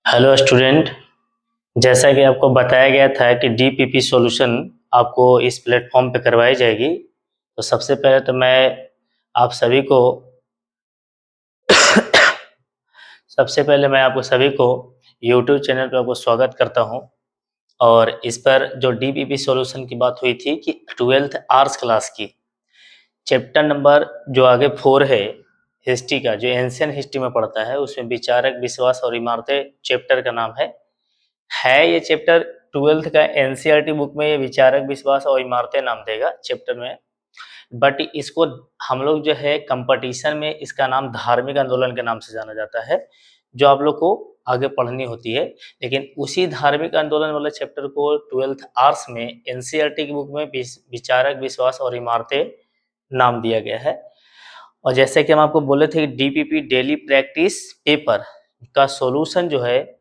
Hello student. जैसा कि आपको बताया गया था कि डीपीपी सॉल्यूशन आपको इस प्लेटफॉर्म पे करवाई जाएगी। तो सबसे पहले तो मैं आप सभी को सबसे पहले मैं आपको सभी को यूट्यूब चैनल पे आपको स्वागत करता हूं। और इस पर जो डीपीपी सॉल्यूशन की बात हुई थी कि 12th आर्ट्स क्लास की चैप्टर नंबर जो आगे 4 है हिस्ट्री का, जो एंशियंट हिस्ट्री में पढ़ता है, उसमें विचारक, विश्वास और इमारतें चैप्टर का नाम है ये चैप्टर 12th का। एनसीईआरटी बुक में ये विचारक, विश्वास और इमारतें नाम देगा चैप्टर में। बट इसको हम लोग जो है कंपटीशन में इसका नाम धार्मिक आंदोलन के नाम से जाना जाता है, जो आप लोग को आगे पढ़नी होती है। लेकिन उसी धार्मिक आंदोलन वाले चैप्टर को 12th आर्ट्स में एनसीईआरटी की बुक में विचारक, विश्वास और इमारतें नाम दिया गया है। और जैसे कि हम आपको बोले थे कि डीपीपी डेली प्रैक्टिस पेपर का सॉल्यूशन जो है,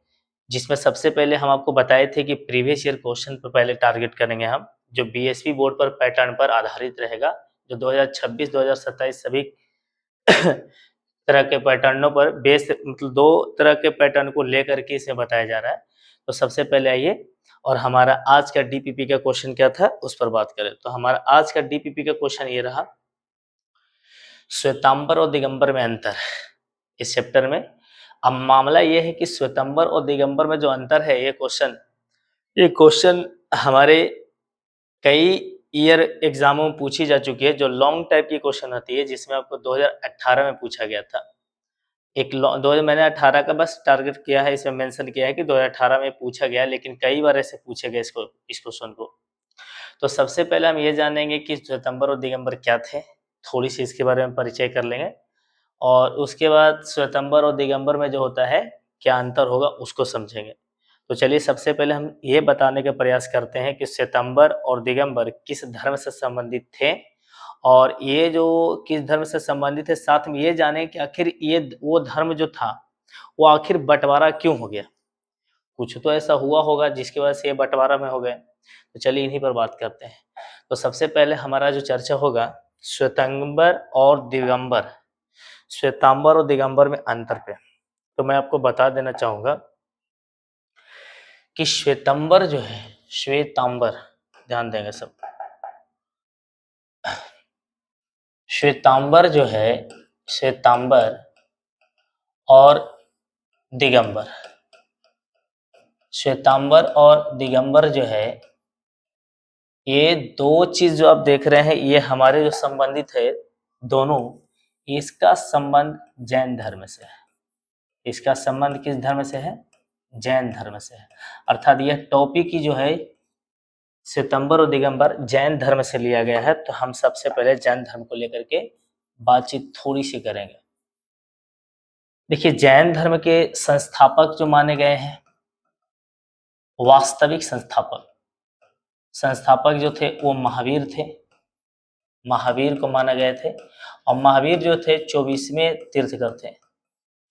जिसमें सबसे पहले हम आपको बताए थे कि प्रीवियस ईयर क्वेश्चन पर पहले टारगेट करेंगे हम, जो बीएसपी बोर्ड पर पैटर्न पर आधारित रहेगा, जो 2026 2027 सभी तरह के पैटर्नों पर बेस, मतलब दो तरह के पैटर्न को लेकर के इसे बताया जा रहा है। तो सबसे पहले आइए और हमारा आज का डीपीपी का क्वेश्चन क्या था उस पर बात करें। तो हमारा आज का डीपीपी का क्वेश्चन ये रहा, श्वेतांबर और दिगंबर में अंतर इस चैप्टर में। अब मामला ये है कि श्वेतांबर और दिगंबर में जो अंतर है, ये क्वेश्चन हमारे कई ईयर एग्जामों में पूछी जा चुकी है, जो लॉन्ग टाइप की क्वेश्चन होती है, जिसमें आपको 2018 में पूछा गया था। मैंने 18 का बस टारगेट किया है, इसमें मेंशन किया है कि 2018 में पूछा गया, लेकिन कई बार ऐसे पूछे गए इस क्वेश्चन को। तो सबसे पहले हम ये जानेंगे कि श्वेतांबर और दिगंबर क्या थे, थोड़ी सी इसके बारे में परिचय कर लेंगे। और उसके बाद श्वेतांबर और दिगंबर में जो होता है क्या अंतर होगा उसको समझेंगे। तो चलिए सबसे पहले हम ये बताने का प्रयास करते हैं कि श्वेतांबर और दिगंबर किस धर्म से संबंधित थे, और ये जो किस धर्म से संबंधित है, साथ में ये जाने कि आखिर ये वो धर्म जो था वो आखिर बंटवारा क्यों हो गया। कुछ तो ऐसा हुआ होगा जिसकी वजह से ये बंटवारा में हो गए। तो चलिए इन्हीं पर बात करते हैं। तो सबसे पहले हमारा जो चर्चा होगा श्वेतांबर और दिगंबर, श्वेतांबर और दिगंबर में अंतर पे। तो मैं आपको बता देना चाहूंगा कि श्वेतांबर जो है, श्वेतांबर, ध्यान देंगे सब, श्वेतांबर जो है, श्वेतांबर और दिगंबर, श्वेतांबर और दिगंबर जो है, ये दो चीज जो आप देख रहे हैं, ये हमारे जो संबंधित है दोनों, इसका संबंध जैन धर्म से है। इसका संबंध किस धर्म से है? जैन धर्म से है। अर्थात यह टॉपिक की जो है श्वेतांबर और दिगंबर जैन धर्म से लिया गया है। तो हम सबसे पहले जैन धर्म को लेकर के बातचीत थोड़ी सी करेंगे। देखिए, जैन धर्म के संस्थापक जो माने गए हैं, वास्तविक संस्थापक जो थे वो महावीर थे, महावीर को माना गए थे। और महावीर जो थे 24वें तीर्थकर थे,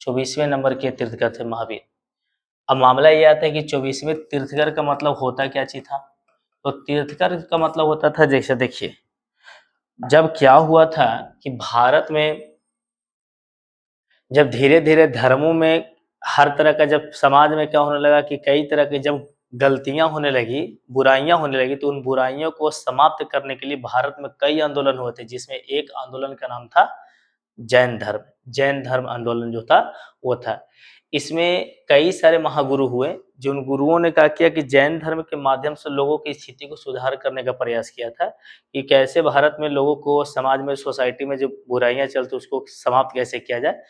24वें नंबर के तीर्थकर थे महावीर। अब मामला ये आता है कि 24वें तीर्थकर का मतलब होता क्या चीज था। तो तीर्थकर का मतलब होता था, जैसे देखिए, जब क्या हुआ था कि भारत में जब धीरे धीरे धर्मों में हर तरह का, जब समाज में क्या होने लगा कि कई तरह की जब गलतियां होने लगी, बुराइयां होने लगी, तो उन बुराइयों को समाप्त करने के लिए भारत में कई आंदोलन हुए थे, जिसमें एक आंदोलन का नाम था जैन धर्म। जैन धर्म आंदोलन जो था वो था। इसमें कई सारे महागुरु हुए, जिन गुरुओं ने क्या किया कि जैन धर्म के माध्यम से लोगों की स्थिति को सुधार करने का प्रयास किया था, कि कैसे भारत में लोगों को, समाज में, सोसाइटी में जो बुराइयां चलती उसको समाप्त कैसे किया जाए।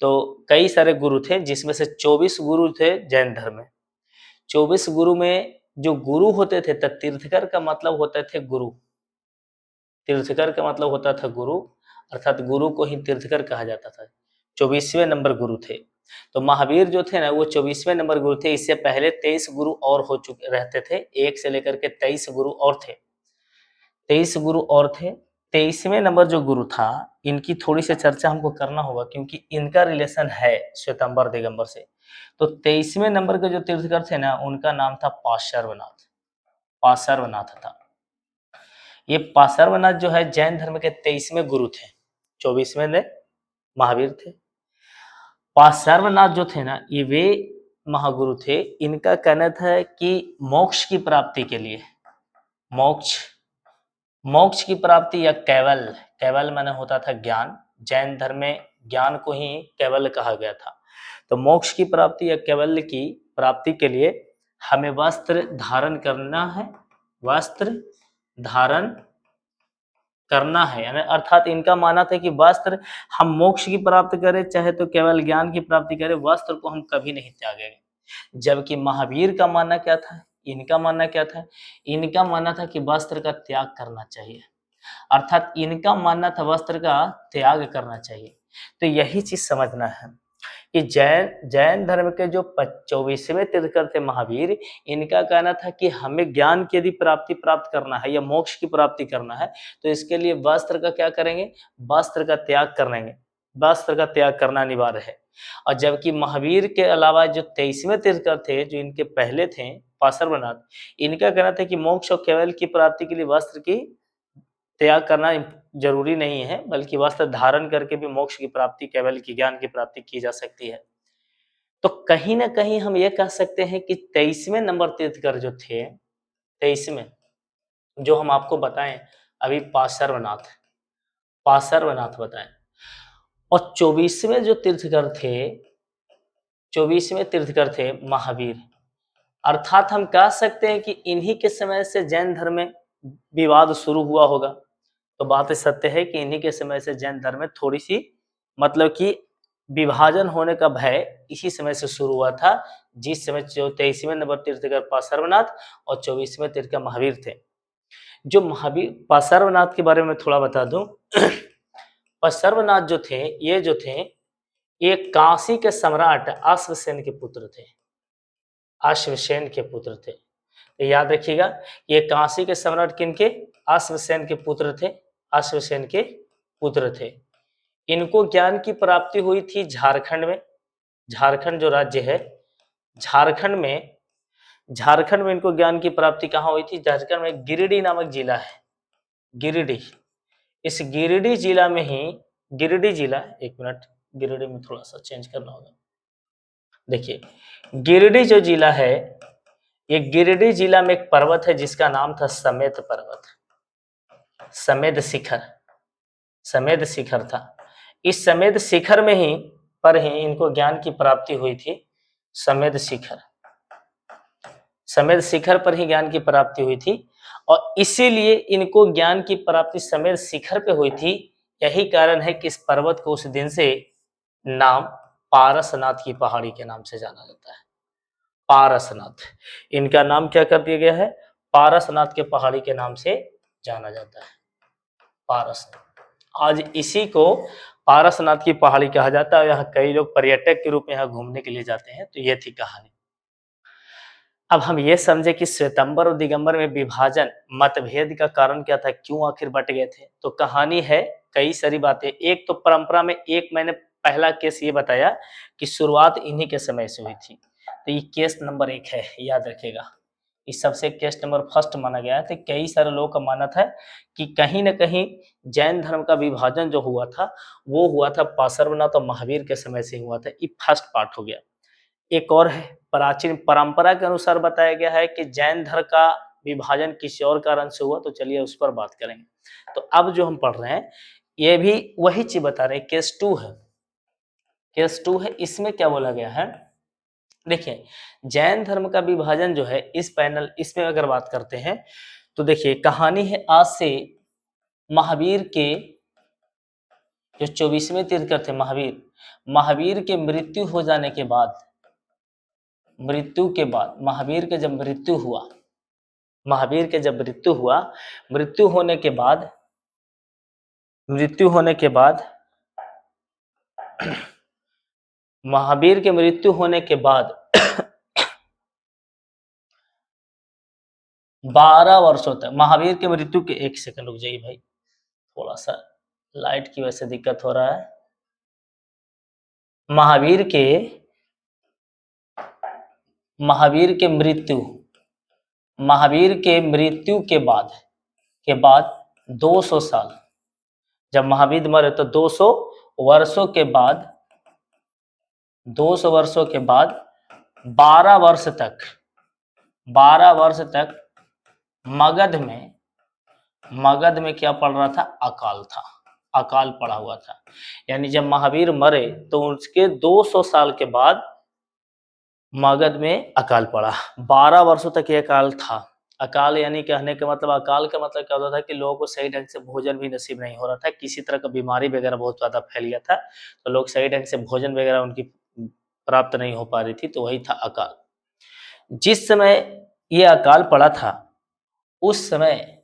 तो कई सारे गुरु थे, जिसमें से 24 गुरु थे जैन धर्म में। 24 गुरु में जो गुरु होते थे, तो तीर्थकर का मतलब होते थे गुरु, तीर्थकर का मतलब होता था गुरु, अर्थात गुरु को ही तीर्थकर कहा जाता था। 24वें नंबर गुरु थे। तो महावीर जो थे ना, वो 24वें नंबर गुरु थे। इससे पहले 23 गुरु और हो चुके रहते थे, एक से लेकर के 23 गुरु और थे, 23 गुरु और थे। 23वें नंबर जो गुरु था, इनकी थोड़ी सी चर्चा हमको करना होगा, क्योंकि इनका रिलेशन है श्वेतांबर दिगंबर से। तो 23वें नंबर के जो तीर्थकर थे ना, उनका नाम था पार्श्वनाथ, पार्श्वनाथ था। ये पार्श्वनाथ जो है जैन धर्म के 23वें गुरु थे, 24वें ने महावीर थे। पार्श्वनाथ जो थे ना, ये वे महागुरु थे, इनका कहना था कि मोक्ष की प्राप्ति के लिए, मोक्ष की प्राप्ति या कैवल, कैवल माने होता था ज्ञान, जैन धर्म में ज्ञान को ही कैवल्य कहा गया था। तो मोक्ष की प्राप्ति या कैवल्य की प्राप्ति के लिए हमें वस्त्र धारण करना है, वस्त्र धारण करना है, यानी अर्थात इनका मानना था कि वस्त्र हम मोक्ष की प्राप्ति करें चाहे तो केवल ज्ञान की प्राप्ति करें, वस्त्र को हम कभी नहीं त्यागेंगे। जबकि महावीर का मानना क्या था, इनका मानना क्या था, इनका मानना था कि वस्त्र का त्याग करना चाहिए, अर्थात इनका मानना था वस्त्र का त्याग करना चाहिए। तो यही चीज समझना है कि जैन धर्म के जो 24वें तीर्थंकर थे महावीर, इनका कहना था कि हमें ज्ञान की यदि प्राप्ति प्राप्त करना है या मोक्ष की प्राप्ति करना है तो इसके लिए वस्त्र का क्या करेंगे, वस्त्र का त्याग करेंगे, वस्त्र का त्याग करना अनिवार्य है। और जबकि महावीर के अलावा जो 23वें तीर्थंकर थे, जो इनके पहले थे पार्श्वनाथ, इनका कहना था कि मोक्ष और केवल की प्राप्ति के लिए वस्त्र की त्याग करना जरूरी नहीं है, बल्कि वस्त्र धारण करके भी मोक्ष की प्राप्ति, केवल की ज्ञान की प्राप्ति की जा सकती है। तो कहीं ना कहीं हम ये कह सकते हैं कि 23वें नंबर तीर्थंकर जो थे, 23वें जो हम आपको बताएं अभी पार्श्वनाथ बताएं, और 24वें जो तीर्थंकर थे, 24वें तीर्थंकर थे महावीर, अर्थात हम कह सकते हैं कि इन्हीं के समय से जैन धर्म में विवाद शुरू हुआ होगा। तो बात सत्य है कि इन्हीं के समय से जैन धर्म में थोड़ी सी मतलब कि विभाजन होने का भय इसी समय से शुरू हुआ था, जिस समय जो 23वें नंबर तीर्थंकर पार्श्वनाथ और 24वें तीर्थंकर महावीर थे। जो महावीर पार्श्वनाथ के बारे में थोड़ा बता दूं, पार्श्वनाथ जो थे, ये काशी के सम्राट अश्वसेन के पुत्र थे, अश्वसेन के पुत्र थे। तो याद रखिएगा, ये काशी के सम्राट किनके, अश्वसेन के पुत्र थे, अश्वसेन के पुत्र थे। इनको ज्ञान की प्राप्ति हुई थी झारखंड में, झारखंड जो राज्य है, झारखंड में इनको ज्ञान की प्राप्ति कहाँ हुई थी, झारखंड में गिरिडीह नामक जिला है, गिरिडीह। इस गिरिडीह जिला में ही, गिरिडीह जिला, एक मिनट, गिरिडीह में थोड़ा सा चेंज करना होगा। देखिए गिरिडीह जो जिला है, ये गिरिडीह जिला में एक पर्वत है जिसका नाम था समेत पर्वत, समेत शिखर था। इस समेत शिखर में ही पर ही इनको ज्ञान की प्राप्ति हुई थी, समेत शिखर पर ही ज्ञान की प्राप्ति हुई थी, और इसीलिए इनको ज्ञान की प्राप्ति समेत शिखर पे हुई थी। यही कारण है कि इस पर्वत को उस दिन से नाम पारसनाथ की पहाड़ी के नाम से जाना जाता है, पारसनाथ। इनका नाम क्या कर दिया गया है, पारसनाथ के पहाड़ी के नाम से जाना जाता है, पारसनाथ। आज इसी को पारसनाथ की पहाड़ी कहा जाता है। यहाँ कई लोग पर्यटक के रूप में यहाँ घूमने के लिए जाते हैं। तो ये थी कहानी। अब हम ये समझे कि श्वेतांबर और दिगंबर में विभाजन, मतभेद का कारण क्या था, क्यों आखिर बट गए थे। तो कहानी है कई सारी बातें। एक तो परंपरा में, एक मैंने पहला केस ये बताया कि शुरुआत इन्हीं के समय से हुई थी, तो ये केस नंबर 1 है, याद रखिएगा। इस सबसे केस नंबर फर्स्ट माना गया है। तो कई सारे लोगों का मानना था कि कहीं ना कहीं जैन धर्म का विभाजन जो हुआ था वो हुआ था पार्श्वनाथ और महावीर के समय से हुआ था। ये फर्स्ट पार्ट हो गया। एक और है, प्राचीन परंपरा के अनुसार बताया गया है कि जैन धर्म का विभाजन किसी और कारण से हुआ। तो चलिए उस पर बात करेंगे। तो अब जो हम पढ़ रहे हैं ये भी वही चीज बता रहे हैं। केस 2 है, केस 2 है। इसमें क्या बोला गया है, देखिए जैन धर्म का विभाजन जो है, इस पैनल इसमें अगर बात करते हैं तो देखिए कहानी है आज से महावीर के जो 24वें तीर्थंकर थे महावीर के मृत्यु हो जाने के बाद, महावीर के जब मृत्यु हुआ, मृत्यु होने के बाद महावीर के मृत्यु होने के बाद 12 वर्षों तक, महावीर के मृत्यु के, एक सेकंड रुक जाइए भाई, थोड़ा सा लाइट की वजह से दिक्कत हो रहा है। महावीर के मृत्यु के बाद 200 साल, जब महावीर मरे तो 200 वर्षों के बाद 12 वर्ष तक 12 वर्ष तक मगध में क्या पड़ रहा था? अकाल था, अकाल पड़ा हुआ था। यानी जब महावीर मरे तो उसके 200 साल के बाद मगध में अकाल पड़ा। 12 वर्षों तक ये अकाल था। अकाल यानी कहने का मतलब, अकाल का मतलब क्या होता था कि लोगों को सही ढंग से भोजन भी नसीब नहीं हो रहा था, किसी तरह का बीमारी वगैरह बहुत ज्यादा फैल गया था, तो लोग सही ढंग से भोजन वगैरह उनकी प्राप्त नहीं हो पा रही थी, तो वही था अकाल। जिस समय ये अकाल पड़ा था उस समय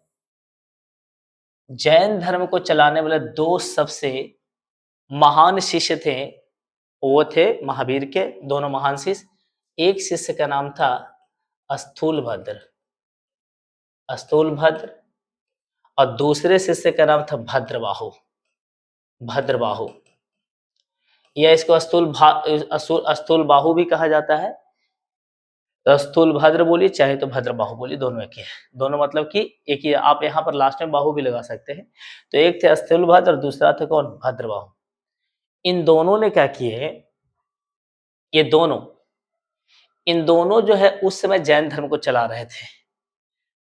जैन धर्म को चलाने वाले 2 सबसे महान शिष्य थे, वो थे महावीर के दोनों महान शिष्य। एक शिष्य का नाम था स्थूलभद्र, स्थूलभद्र, और दूसरे शिष्य का नाम था भद्रबाहु, भद्रबाहु। या इसको स्थूलबाहु भी कहा जाता है। तो स्थूलभद्र बोलिए चाहे तो भद्रबाहु बोलिए, दोनों एक ही है। दोनों मतलब कि एक ही, आप यहाँ पर लास्ट में बाहु भी लगा सकते हैं। तो एक थे स्थूलभद्र और दूसरा था कौन? भद्रबाहु। इन दोनों ने क्या किए, ये दोनों, इन दोनों जो है उस समय जैन धर्म को चला रहे थे।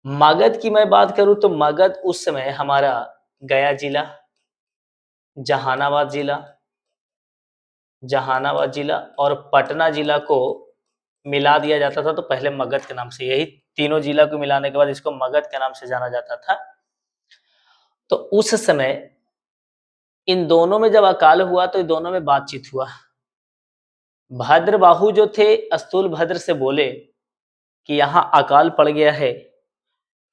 मगध की मैं बात करूं तो मगध उस समय हमारा गया जिला, जहानाबाद जिला, जहानाबाद जिला और पटना जिला को मिला दिया जाता था। तो पहले मगध के नाम से, यही तीनों जिला को मिलाने के बाद इसको मगध के नाम से जाना जाता था। तो उस समय इन दोनों में जब अकाल हुआ तो इन दोनों में बातचीत हुआ। भद्रबाहु जो थे स्थूलभद्र से बोले कि यहाँ अकाल पड़ गया है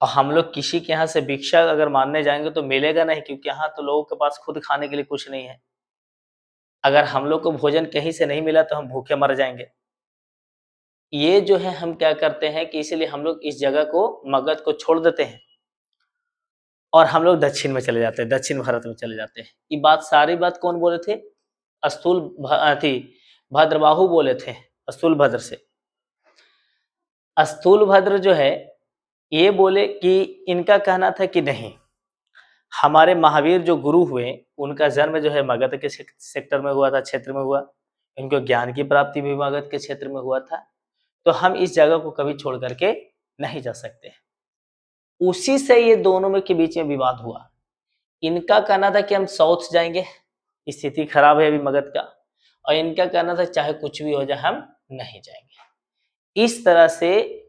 और हम लोग किसी के यहाँ से भिक्षा अगर मांगने जाएंगे तो मिलेगा नहीं, क्योंकि यहाँ तो लोगों के पास खुद खाने के लिए कुछ नहीं है। अगर हम लोग को भोजन कहीं से नहीं मिला तो हम भूखे मर जाएंगे। ये जो है हम क्या करते हैं कि इसीलिए हम लोग इस जगह को, मगध को छोड़ देते हैं और हम लोग दक्षिण में चले जाते हैं, दक्षिण भारत में चले जाते हैं। ये बात, सारी बात कौन बोले थे? भद्रबाहु बोले थे स्थूलभद्र से। स्थूलभद्र जो है ये बोले कि इनका कहना था कि नहीं, हमारे महावीर जो गुरु हुए उनका जन्म जो है मगध के सेक्टर में हुआ था, क्षेत्र में हुआ। इनको ज्ञान की प्राप्ति भी मगध के क्षेत्र में हुआ था, तो हम इस जगह को कभी छोड़ करके नहीं जा सकते। उसी से ये दोनों में के बीच में विवाद हुआ। इनका कहना था कि हम साउथ जाएंगे, स्थिति खराब है अभी मगध का, और इनका कहना था चाहे कुछ भी हो जाए हम नहीं जाएंगे। इस तरह से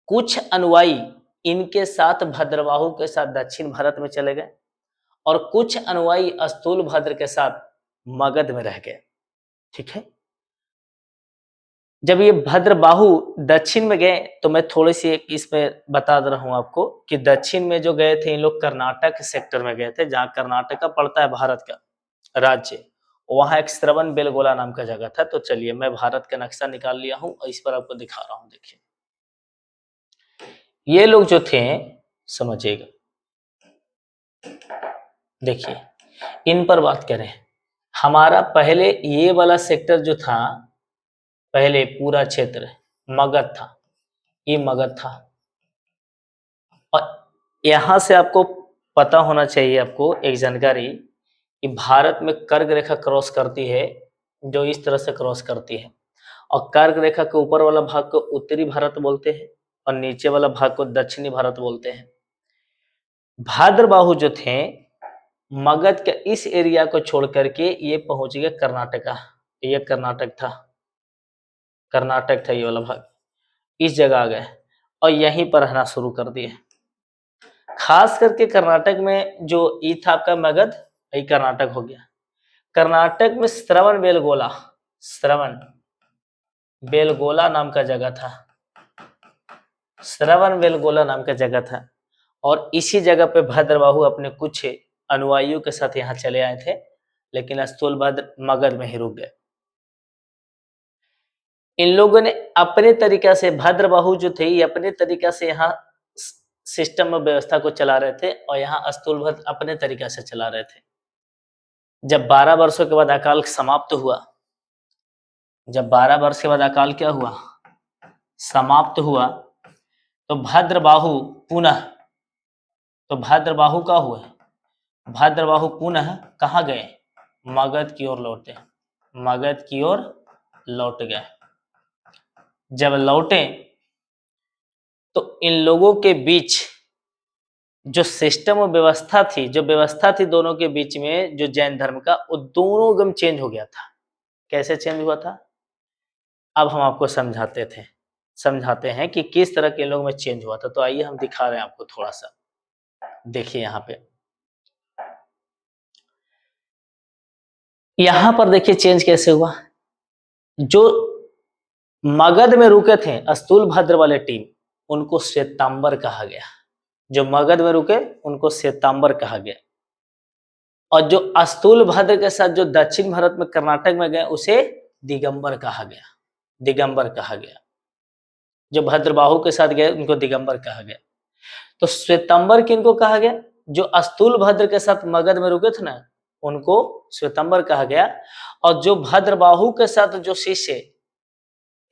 कुछ अनुयायी इनके साथ भद्रबाहु के साथ दक्षिण भारत में चले गए और कुछ अनुयायी स्थूलभद्र के साथ मगध में रह गए। ठीक है, जब ये भद्रबाहु दक्षिण में गए तो मैं थोड़ी सी एक इसमें बता दे रहा हूं आपको कि दक्षिण में जो गए थे इन लोग कर्नाटक सेक्टर में गए थे, जहां कर्नाटक पड़ता है भारत का राज्य। वहां एक श्रवण बेलगोला नाम का जगह था। तो चलिए मैं भारत का नक्शा निकाल लिया हूं और इस पर आपको दिखा रहा हूं। देखिए ये लोग जो थे, समझिएगा, देखिए इन पर बात करें। हमारा पहले ये वाला सेक्टर जो था, पहले पूरा क्षेत्र मगध था, ये मगध था। और यहां से आपको पता होना चाहिए, आपको एक जानकारी कि भारत में कर्क रेखा क्रॉस करती है, जो इस तरह से क्रॉस करती है। और कर्क रेखा के ऊपर वाला भाग को उत्तरी भारत बोलते हैं और नीचे वाला भाग को दक्षिणी भारत बोलते हैं। भद्रबाहु जो थे मगध के इस एरिया को छोड़ करके ये पहुंच गए कर्नाटका। ये कर्नाटक था, कर्नाटक था ये वाला भाग, इस जगह आ गए और यहीं पर रहना शुरू कर दिए। खास करके कर्नाटक में जो ई था आपका मगध, यही कर्नाटक हो गया। कर्नाटक में श्रवण बेलगोला, श्रवण बेलगोला नाम का जगह था, श्रवण बेलगोला नाम का जगह था। और इसी जगह पे भद्रबाहु अपने कुछ अनुयायियों के साथ यहाँ चले आए थे, लेकिन स्थूलभद्र मगध में ही रुक गए। इन लोगों ने अपने तरीका से, भद्रबाहु जो थे ये अपने तरीका से यहाँ सिस्टम में व्यवस्था को चला रहे थे और यहाँ स्थूलभद्र अपने तरीका से चला रहे थे। जब 12 वर्षों के बाद अकाल समाप्त हुआ, जब 12 वर्ष के बाद अकाल क्या हुआ, समाप्त हुआ, तो भद्रबाहु पुनः, तो भद्रबाहु का हुआ, भद्रबाहु पुनः कहाँ गए, मगध की ओर लौटे, मगध की ओर लौट गए। जब लौटे तो इन लोगों के बीच जो सिस्टम और व्यवस्था थी, जो व्यवस्था थी दोनों के बीच में, जो जैन धर्म का, वो दोनों एकदम चेंज हो गया था। कैसे चेंज हुआ था, अब हम आपको समझाते हैं कि किस तरह के लोगों में चेंज हुआ था। तो आइए हम दिखा रहे हैं आपको थोड़ा सा, देखिए यहाँ पे, यहाँ पर देखिए चेंज कैसे हुआ। जो मगध में रुके थे स्थूल भद्र वाले टीम, उनको श्वेतांबर कहा गया। जो मगध में रुके उनको श्वेतांबर कहा गया, और जो स्थूल भद्र के साथ जो दक्षिण भारत में कर्नाटक में गए उसे दिगंबर कहा गया। दिगंबर कहा गया। जो भद्रबाहु के साथ गए उनको दिगंबर कहा गया। तो श्वेतांबर किनको कहा गया, जो स्थूल भद्र के साथ मगध में रुके थे ना, उनको श्वेतांबर कहा गया। और जो भद्रबाहु के साथ जो शिष्य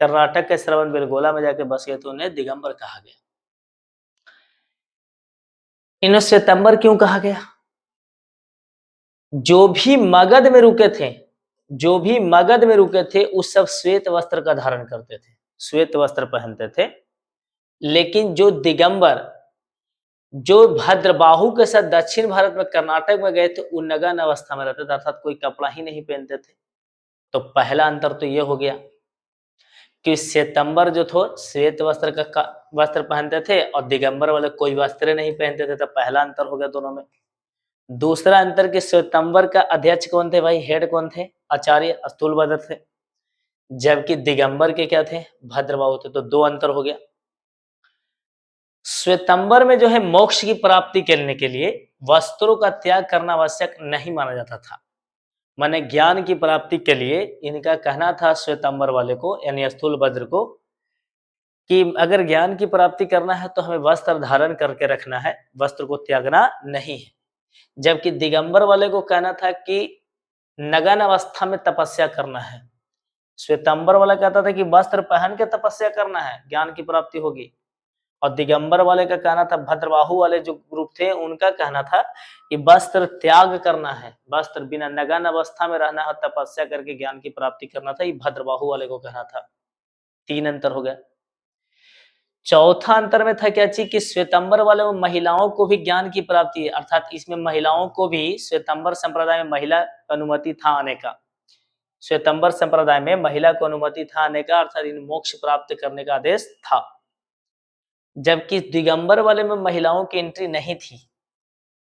कर्नाटक के श्रवण बेलगोला में जाके बस गए तो उन्हें दिगंबर कहा गया। इन्हें श्वेतांबर क्यों कहा गया, जो भी मगध में रुके थे, जो भी मगध में रुके थे उस सब श्वेत वस्त्र का धारण करते थे, श्वेत वस्त्र पहनते थे। लेकिन जो दिगंबर, जो भद्रबाहु के साथ दक्षिण भारत में कर्नाटक में गए थे, वो नग्न अवस्था में रहते थे, अर्थात कोई कपड़ा ही नहीं पहनते थे। तो पहला अंतर तो ये हो गया कि श्वेतांबर जो थे श्वेत वस्त्र का वस्त्र पहनते थे और दिगंबर वाले कोई वस्त्र नहीं पहनते थे। तो पहला अंतर हो गया दोनों में। दूसरा अंतर कि श्वेतांबर का अध्यक्ष कौन थे भाई, हेड कौन थे, आचार्य स्थूलभद्र थे, जबकि दिगंबर के क्या थे, भद्रबाहु थे। तो दो अंतर हो गया। श्वेतांबर में जो है मोक्ष की प्राप्ति करने के लिए वस्त्रों का त्याग करना आवश्यक नहीं माना जाता था। माने ज्ञान की प्राप्ति के लिए इनका कहना था श्वेतांबर वाले को, यानी स्थूलभद्र को, कि अगर ज्ञान की प्राप्ति करना है तो हमें वस्त्र धारण करके रखना है, वस्त्र को त्यागना नहीं है। जबकि दिगंबर वाले को कहना था कि नग्न अवस्था में तपस्या करना है। श्वेतांबर वाला कहता था कि वस्त्र पहन के तपस्या करना है, ज्ञान की प्राप्ति होगी। और दिगंबर वाले का कहना था, भद्रबाहु वाले जो ग्रुप थे उनका कहना था कि वस्त्र त्याग करना है, वस्त्र बिना नग्न अवस्था में रहना है, तपस्या करके ज्ञान की प्राप्ति करना था। ये भद्रबाहु वाले को कहना था। तीन अंतर हो गया। चौथा अंतर में था क्या चीज कि श्वेतांबर वाले में महिलाओं को भी ज्ञान की प्राप्ति है, अर्थात इसमें महिलाओं को भी, श्वेतांबर संप्रदाय में महिला अनुमति था आने का, श्वेतांबर संप्रदाय में महिला को अनुमति था आने का, अर्थात इन मोक्ष प्राप्त करने का आदेश था। जबकि दिगंबर वाले में महिलाओं की एंट्री नहीं थी।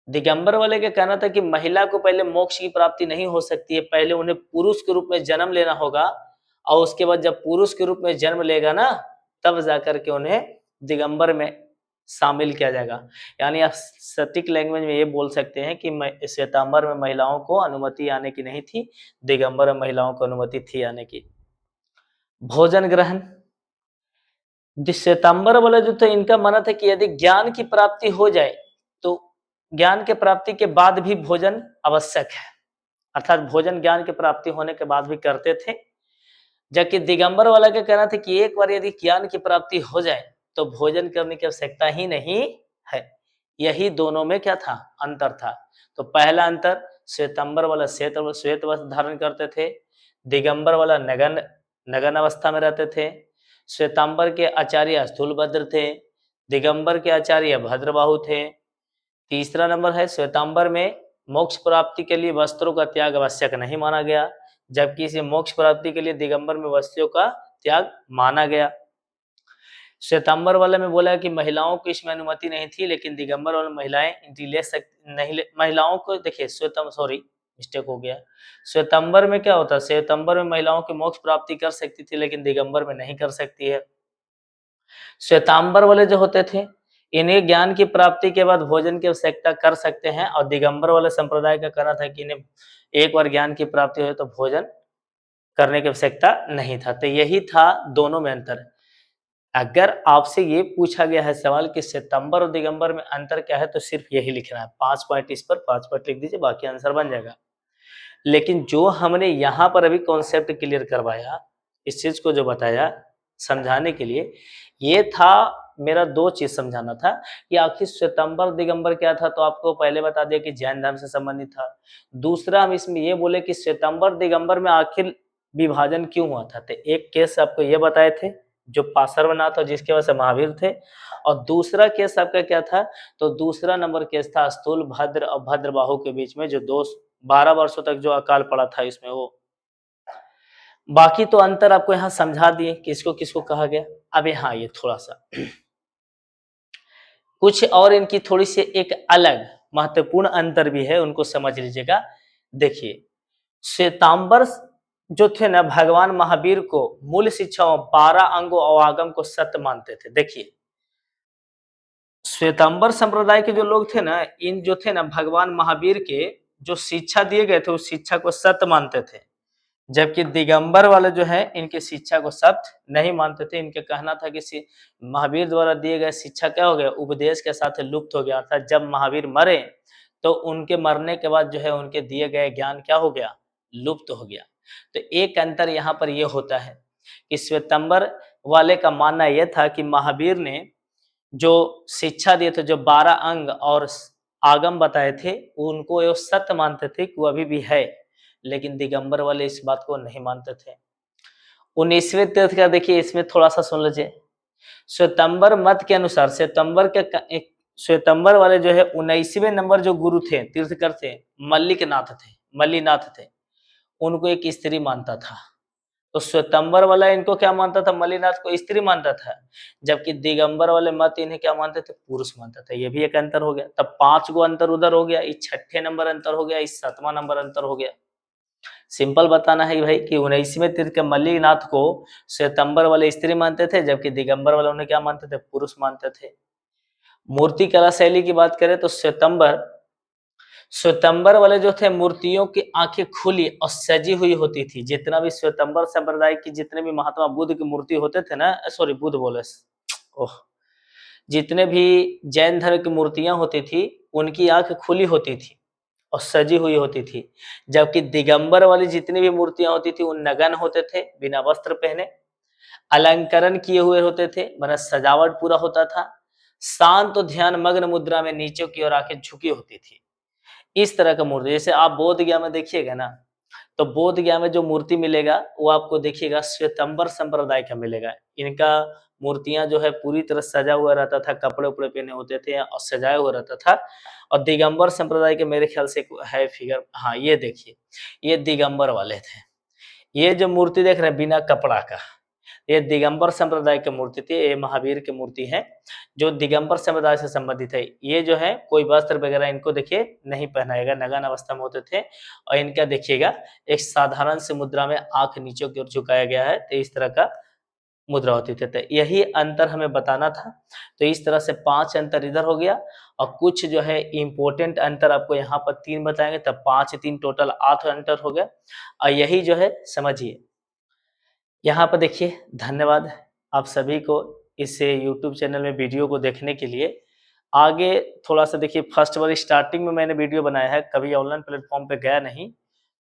दिगंबर वाले का कहना था कि महिला को पहले मोक्ष की प्राप्ति नहीं हो सकती है, पहले उन्हें पुरुष के रूप में जन्म लेना होगा, और उसके बाद जब पुरुष के रूप में जन्म लेगा ना, तब जाकर के उन्हें दिगंबर में शामिल किया जाएगा। यानी आप सटीक लैंग्वेज में ये बोल सकते हैं कि श्वेतांबर में महिलाओं को अनुमति आने की नहीं थी, दिगंबर में महिलाओं को अनुमति थी आने की। भोजन ग्रहण, श्वेतांबर वाला जो था इनका मानना था कि यदि ज्ञान की प्राप्ति हो जाए तो ज्ञान के प्राप्ति के बाद भी भोजन आवश्यक है, अर्थात भोजन ज्ञान की प्राप्ति होने के बाद भी करते थे। जबकि दिगंबर वाला का कहना था कि एक बार यदि ज्ञान की प्राप्ति हो जाए तो भोजन करने की आवश्यकता ही नहीं है। यही दोनों में क्या था, अंतर था। तो पहला अंतर, श्वेतांबर वाला श्वेत वस्त्र धारण करते थे, दिगंबर वाला नग्न अवस्था में रहते थे। श्वेतांबर के आचार्य स्थूलभद्र थे, दिगंबर के आचार्य भद्रबाहु थे। तीसरा नंबर है, श्वेतांबर में मोक्ष प्राप्ति के लिए वस्त्रों का त्याग आवश्यक नहीं माना गया, जबकि इसे मोक्ष प्राप्ति के लिए दिगंबर में वस्त्रों का त्याग माना गया। श्वेतांबर वाले में बोला कि महिलाओं को इसमें अनुमति नहीं थी, लेकिन दिगंबर वाले महिलाएं एंट्री ले सकती नहीं, महिलाओं को देखिए मिस्टेक हो गया। श्वेतांबर में क्या होता है, श्वेतांबर में महिलाओं की मोक्ष प्राप्ति कर सकती थी, लेकिन दिगंबर में नहीं कर सकती है। श्वेतांबर वाले जो होते थे इन्हें ज्ञान की प्राप्ति के बाद भोजन की आवश्यकता कर सकते हैं, और दिगंबर वाले संप्रदाय का कहना था कि इन्हें एक बार ज्ञान की प्राप्ति हो तो भोजन करने की आवश्यकता नहीं था। तो यही था दोनों में अंतर। अगर आपसे ये पूछा गया है सवाल कि श्वेतांबर और दिगंबर में अंतर क्या है, तो सिर्फ यही लिखना है। 5 पॉइंट इस पर 5 पॉइंट लिख दीजिए, बाकी आंसर बन जाएगा। लेकिन जो हमने यहाँ पर अभी कॉन्सेप्ट क्लियर करवाया, इस चीज को जो बताया समझाने के लिए, ये था मेरा 2 चीज समझाना था कि आखिर श्वेतांबर दिगंबर क्या था। तो आपको पहले बता दिया कि जैन धर्म से संबंधित था। दूसरा हम इसमें ये बोले कि श्वेतांबर दिगंबर में आखिर विभाजन क्यों हुआ था। तो एक केस आपको ये बताए थे जो पार्श्वनाथ और जिसके वजह से महावीर थे। और दूसरा केस आपका क्या था, तो दूसरा नंबर केस था स्थूल भद्र और भद्रबाहु के बीच में, जो 12 वर्षों तक जो अकाल पड़ा था इसमें वो। बाकी तो अंतर आपको यहाँ समझा दिए किसको किसको कहा गया। अब यहाँ ये थोड़ा सा कुछ और इनकी थोड़ी सी एक अलग महत्वपूर्ण अंतर भी है, उनको समझ लीजिएगा। देखिए, श्वेतांबर जो थे ना, भगवान महावीर को मूल शिक्षाओं 12 अंगों और आगम को सत्य मानते थे। देखिए, श्वेतांबर संप्रदाय के जो लोग थे ना, इन जो थे ना भगवान महावीर के जो शिक्षा दिए गए थे उस शिक्षा को सत्य मानते थे। जबकि दिगंबर वाले जो है इनकी शिक्षा को सत्य नहीं मानते थे। इनके कहना था कि महावीर द्वारा दिए गए शिक्षा क्या हो गया, उपदेश के साथ लुप्त हो गया। अर्थात जब महावीर मरे तो उनके मरने के बाद जो है उनके दिए गए ज्ञान क्या हो गया, लुप्त हो गया। तो एक अंतर यहाँ पर यह होता है कि श्वेतांबर वाले का मानना यह था कि महावीर ने जो शिक्षा दिए थे, जो 12 अंग और आगम बताए थे, उनको ये सत्य मानते थे कि वो अभी भी है। लेकिन दिगंबर वाले इस बात को नहीं मानते थे। 19वें तीर्थ का देखिए, इसमें थोड़ा सा सुन लीजिए। श्वेतांबर मत के अनुसार श्वेतांबर वाले जो है 19वें नंबर जो गुरु थे, तीर्थकर थे, मल्लीनाथ थे। उनको एक स्त्री मानता था। तो श्वेतांबर वाला इनको क्या मानता था, मल्लीनाथ को स्त्री मानता था। जबकि दिगंबर वाले मत इन्हें क्या मानते थे, पुरुष मानता था। ये भी एक अंतर हो गया। तब 5 गो अंतर उधर हो गया, इस 6ठे नंबर अंतर हो गया, इस 7वां नंबर अंतर हो गया। सिंपल बताना है भाई कि 19वें तीर्थ के मल्लीनाथ को श्वेतांबर वाले स्त्री मानते थे, जबकि दिगंबर वाले उन्हें क्या मानते थे, पुरुष मानते थे। मूर्ति कला शैली की बात करें तो श्वेतांबर वाले जो थे, मूर्तियों की आंखें खुली और सजी हुई होती थी। जितना भी श्वेतांबर संप्रदाय की जितने भी महात्मा बुद्ध की मूर्ति होते थे ना, सॉरी बुद्ध बोले, ओह, जितने भी जैन धर्म की मूर्तियां होती थी उनकी आंख खुली होती थी और सजी हुई होती थी। जबकि दिगंबर वाली जितनी भी मूर्तियां होती थी वो नगन होते थे, बिना वस्त्र पहने, अलंकरण किए हुए होते थे, मतलब सजावट पूरा होता था, शांत और ध्यान मग्न मुद्रा में नीचे की ओर आंखें झुकी होती थी। इस तरह का मूर्ति, जैसे आप बोध गया में देखिएगा ना, तो बोध गया में जो मूर्ति मिलेगा वो आपको देखिएगा श्वेतांबर संप्रदाय का मिलेगा। इनका मूर्तियां जो है पूरी तरह सजा हुआ रहता था, कपड़े उपड़े पहने होते थे और सजाया हुआ रहता था। और दिगंबर संप्रदाय के मेरे ख्याल से है फिगर, हाँ ये देखिए, ये दिगंबर वाले थे। ये जो मूर्ति देख रहे हैं बिना कपड़ा का, ये दिगंबर संप्रदाय की मूर्ति थी। ये महावीर की मूर्ति है जो दिगंबर संप्रदाय से संबंधित है। ये जो है कोई वस्त्र वगैरह इनको देखिए नहीं पहनाएगा, नगन अवस्था में होते थे। और इनका देखिएगा एक साधारण सी मुद्रा में आंख नीचे की ओर झुकाया गया है, तो इस तरह का मुद्रा होती थी। तो यही अंतर हमें बताना था। तो इस तरह से 5 अंतर इधर हो गया और कुछ जो है इम्पोर्टेंट अंतर आपको यहाँ पर 3 बताएंगे, तब 5 3 टोटल 8 अंतर हो गया। और यही जो है समझिए। यहाँ पर देखिए, धन्यवाद आप सभी को इस यूट्यूब चैनल में वीडियो को देखने के लिए। आगे थोड़ा सा देखिए, फर्स्ट बार स्टार्टिंग में मैंने वीडियो बनाया है, कभी ऑनलाइन प्लेटफॉर्म पे गया नहीं,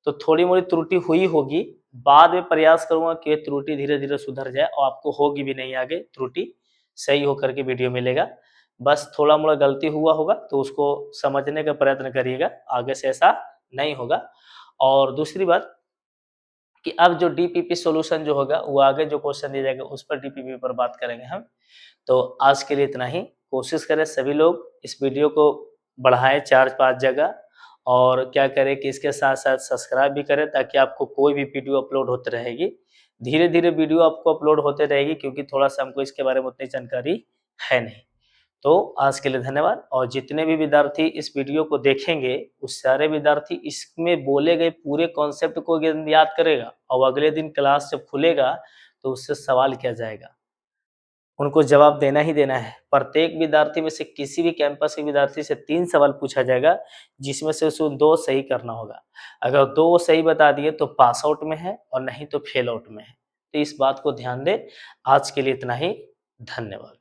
तो थोड़ी मोड़ी त्रुटि हुई होगी। बाद में प्रयास करूंगा कि ये त्रुटि धीरे धीरे सुधर जाए और आपको होगी भी नहीं, आगे त्रुटि सही होकर के वीडियो मिलेगा। बस थोड़ा मोड़ा गलती हुआ होगा तो उसको समझने का प्रयत्न करिएगा, आगे से ऐसा नहीं होगा। और दूसरी बात कि अब जो डीपीपी सॉल्यूशन जो होगा वो आगे जो क्वेश्चन दिया जाएगा उस पर डीपीपी पर बात करेंगे हम। तो आज के लिए इतना ही। कोशिश करें सभी लोग इस वीडियो को बढ़ाएं 4-5 जगह, और क्या करें कि इसके साथ साथ सब्सक्राइब भी करें ताकि आपको कोई भी वीडियो अपलोड होती रहेगी। धीरे धीरे वीडियो आपको अपलोड होते रहेगी क्योंकि थोड़ा सा हमको इसके बारे में उतनी जानकारी है नहीं। तो आज के लिए धन्यवाद। और जितने भी विद्यार्थी इस वीडियो को देखेंगे उस सारे विद्यार्थी इसमें बोले गए पूरे कॉन्सेप्ट को याद करेगा और अगले दिन क्लास जब खुलेगा तो उससे सवाल किया जाएगा, उनको जवाब देना ही देना है। प्रत्येक विद्यार्थी में से किसी भी कैंपस के विद्यार्थी से 3 सवाल पूछा जाएगा जिसमें से उसको 2 सही करना होगा। अगर 2 सही बता दिए तो पास आउट में है और नहीं तो फेल आउट में है। तो इस बात को ध्यान दें। आज के लिए इतना ही, धन्यवाद।